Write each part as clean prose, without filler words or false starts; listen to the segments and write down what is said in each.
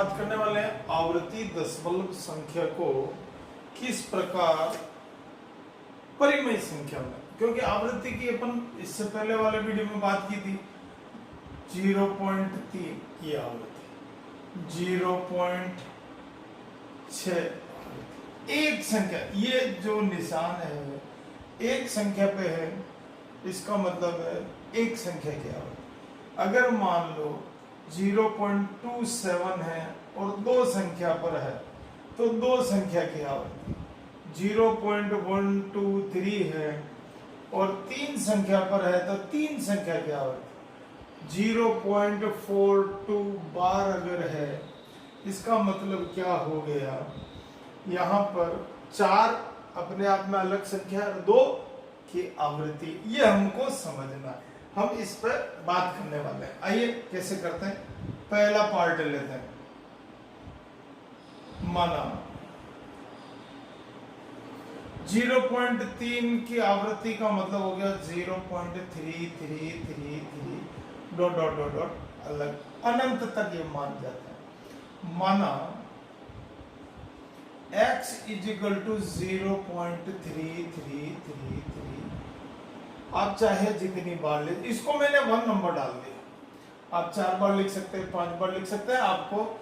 बात करने वाले हैं आवर्ती दशमलव संख्या को किस प्रकार परिमेय संख्या में, क्योंकि आवृत्ति की अपन इससे पहले वाले वीडियो में बात की थी 0.3 ये आवृत्ति, 0.6 एक संख्या, ये जो निशान है एक संख्या पे है, इसका मतलब है एक संख्या की आवृत्ति। अगर मान लो 0.27 है और दो संख्या पर है तो दो संख्या की आवृत्ति, 0.123 है और तीन संख्या पर है तो तीन संख्या की आवृत्ति, 0.42 बार अगर है, इसका मतलब क्या हो गया, यहाँ पर चार अपने आप में अलग संख्या है, दो की आवृत्ति, ये हमको समझना है। हम इस पर बात करने वाले हैं। आइए कैसे करते हैं, पहला पार्ट लेते हैं। माना 0.3 की आवृत्ति का मतलब हो गया 0.3333 डॉट डॉट डॉट डॉट अलग अनंत तक ये मान जाता है। माना x इजिकल टू 0.3333, आप चाहे जितनी बार ले, इसको मैंने 1 नंबर डाल दिया, आप 4 बार लिख सकते हैं, 5 बार लिख सकते हैं, आपको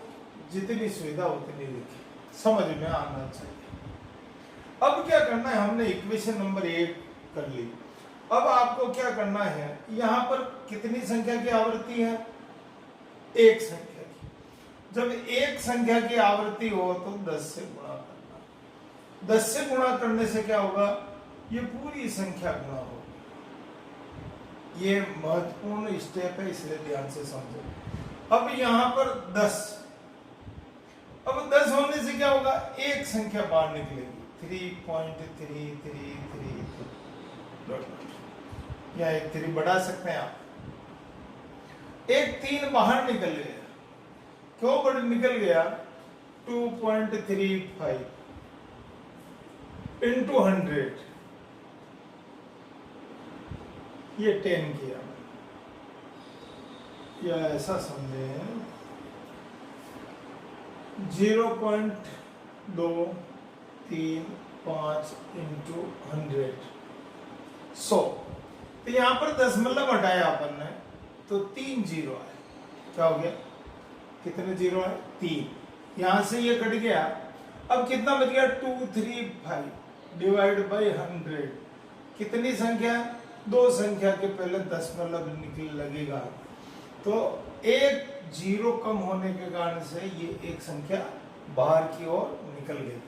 जितनी सुविधा उतनी लिखे, समझ में आना चाहिए। अब क्या करना है, हमने इक्वेशन नंबर 1 कर ली। अब आपको क्या करना है, यहां पर कितनी संख्या की आवृत्ति है, एक संख्या की। जब एक संख्या की आवृत्ति हो तो 10 से गुणा करना, 10 से गुणा करने से क्या होगा, ये पूरी संख्या गुणा होगी। ये महत्वपूर्ण स्टेप है, इसलिए ध्यान से समझो। अब यहां पर 10, अब 10 होने से क्या होगा, एक संख्या बाहर निकलेगी, 3.333, या एक 3 बढ़ा सकते हैं आप, एक 3 बाहर निकल गया, क्यों बड़ा निकल गया, 2.35 इंटू 100, ये 10 किया, या ऐसा समझे 0.235 इंटू 100, 100। तो यहां पर दशमलव हटाया अपन ने तो 3 जीरो आए, क्या हो गया, कितने जीरो है, 3, यहां से ये कट गया। अब कितना बच गया, 235 डिवाइड बाई 100, कितनी संख्या, दो संख्या के पहले दशमलव निकल लगेगा, तो एक जीरो कम होने के कारण से ये एक संख्या बाहर की ओर निकल गई।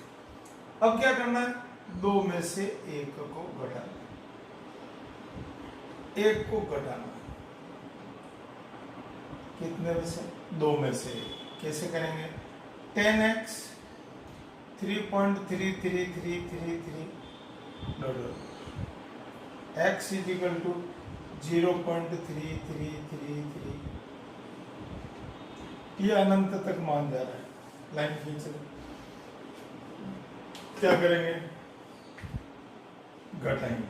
अब क्या करना है, 2 में से 1 को घटाना, 1 को घटाना, कितने में से, 2 में से 1, कैसे करेंगे, 10x 3.33333 x is equal to 0.3333, ये अनंत तक मान जा रहा है, लाइन खींच रहे, क्या करेंगे, घटाएंगे।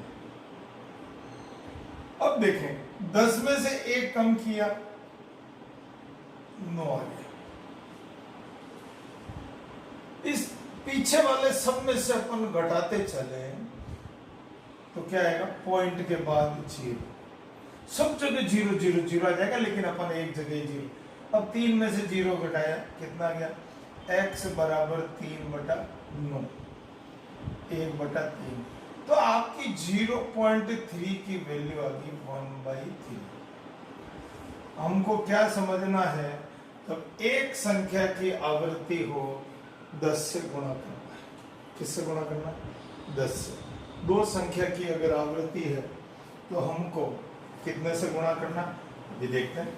अब देखें 10 में से 1 कम किया, 9 आ गया। इस पीछे वाले सब में से अपन घटाते चले तो क्या आएगा, पॉइंट के बाद 0, सब जगह 0 0 0 आ जाएगा, लेकिन अपन एक जगह 0। अब 3 में से 0 घटाया, कितना आ गया, x बराबर 3/9, 1/3, तो आपकी 0.3 की वैल्यू आ गई 1/3। हमको क्या समझना है, तो एक संख्या की आवृत्ति हो 10 से गुणा करना है, किससे गुणा करना, 10 से। दो संख्या की अगर आवृत्ति है तो हमको कितने से गुणा करना, ये देखते हैं,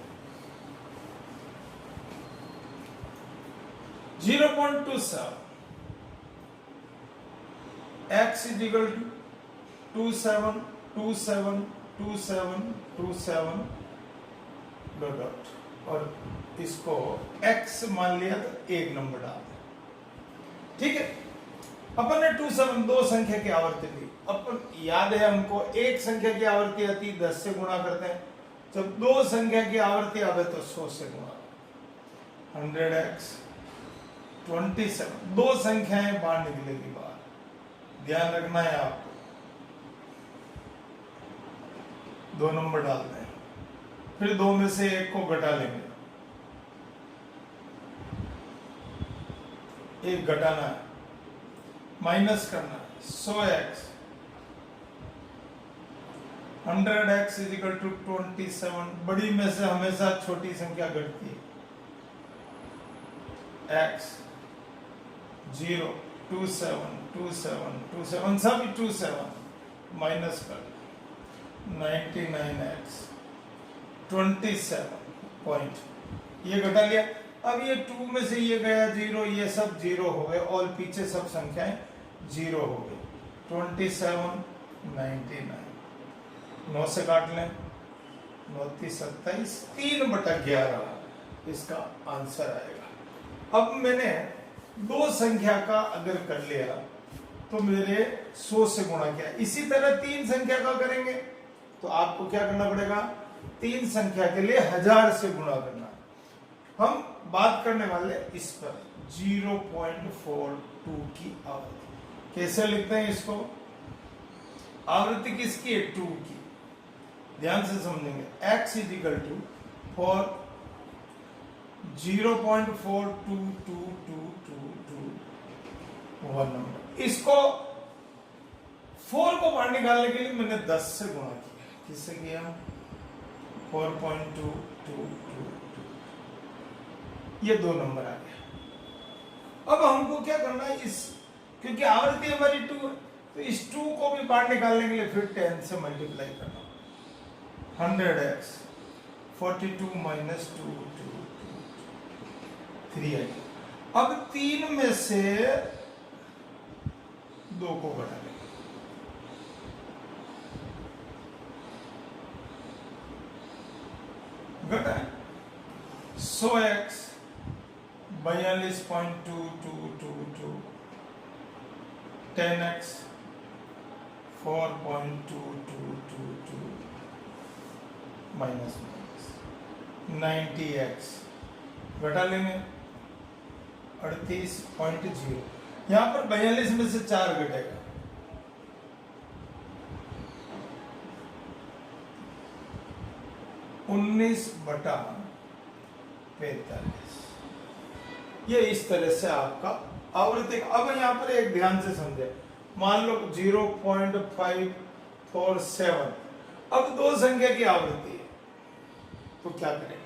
0.27 x is equal to 27272727 dot dot, और इसको x मान लिया तो 1 नंबर डाल, ठीक है। अपन ने 27 दो संख्या की आवृत्ति ली, अपन याद है हमको एक संख्या की आवृत्ति आती 10 से गुणा करते हैं, जब दो संख्या की आवृत्ति आवे तो 100 से गुणा, 100x 27, दो संख्याएं बाहर निकलेगी बाहर, ध्यान रखना है आपको। दो नंबर डालते हैं, फिर दो में से एक को घटा लेंगे, एक घटाना है, माइनस करना है। 100x 100x is equal to 27। बड़ी में से हमेशा छोटी संख्या घटती है। x 0 27 27 27 सभी 27 माइनस कर 99x 27 पॉइंट, ये घटा लिया। अब ये 2 में से ये गया 0, ये सब 0 हो गए, और पीछे सब संख्याएं 0 हो गई। 27 99, 9 से काट लें, 9 27, 3/11 इसका आंसर आएगा। अब मैंने दो संख्या का अगर कर लिया तो मेरे 100 से गुणा किया, इसी तरह तीन संख्या का करेंगे तो आपको क्या करना पड़ेगा, तीन संख्या के लिए 1000 से गुणा करना। हम बात करने वाले इस पर 0.42 की आवृत्ति। कैसे लिखते हैं इसको, आवृत्ति किसकी है, 2 की। ध्यान से समझेंगे, x is equal to for 0.422221 number. इसको 4 को बाहर निकालने के लिए मैंने 10 से गुणा किया। किससे किया, 4.2222, ये 2 नंबर आ गया। अब हमको क्या करना है, इस क्योंकि आवृत्ति हमारी 2 है तो इस 2 को भी बाहर निकालने के लिए फिर 10 से मल्टीप्लाई करना। 100x 42 माइनस 2 3 आई। अब 3 में से 2 को घटा लेंगे, घटा 100x 42.2222, 10x 4.2222 माइनस 90x घटा लेंगे 38.0। यहां पर 42 में से 4 घटेगा, 19/45। ये इस तरह से आपका आवृत्ति। अब यहां पर एक ध्यान से समझे, मान लो 0.547, अब दो संख्या की आवृत्ति है तो क्या करेंगे।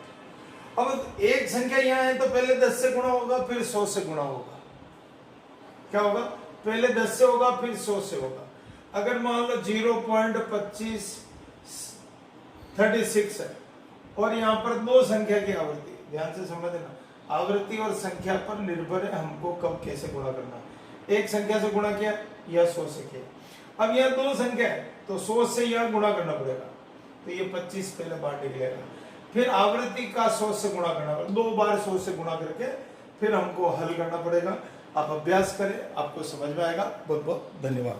अब एक संख्या यहां है तो पहले 10 से गुणा होगा, फिर 100 से गुणा होगा। क्या होगा, पहले 10 से होगा फिर 100 से होगा। अगर मान लो 0.2536 है और यहां पर दो संख्या की आवृत्ति, ध्यान से समझ लेना, आवृत्ति और संख्या पर निर्भर है हमको कब कैसे गुणा करना है। एक संख्या से गुणा किया या 100 से किया। अब यह दो संख्या है तो 100 से यह गुणा करना पड़ेगा, तो ये 25 पहले बार निकलेगा, फिर आवृत्ति का 100 से गुणा करना पड़ेगा, 2 बार 100 से गुणा करके फिर हमको हल करना पड़ेगा। आप अभ्यास करें, आपको समझ में आएगा। बहुत बहुत धन्यवाद।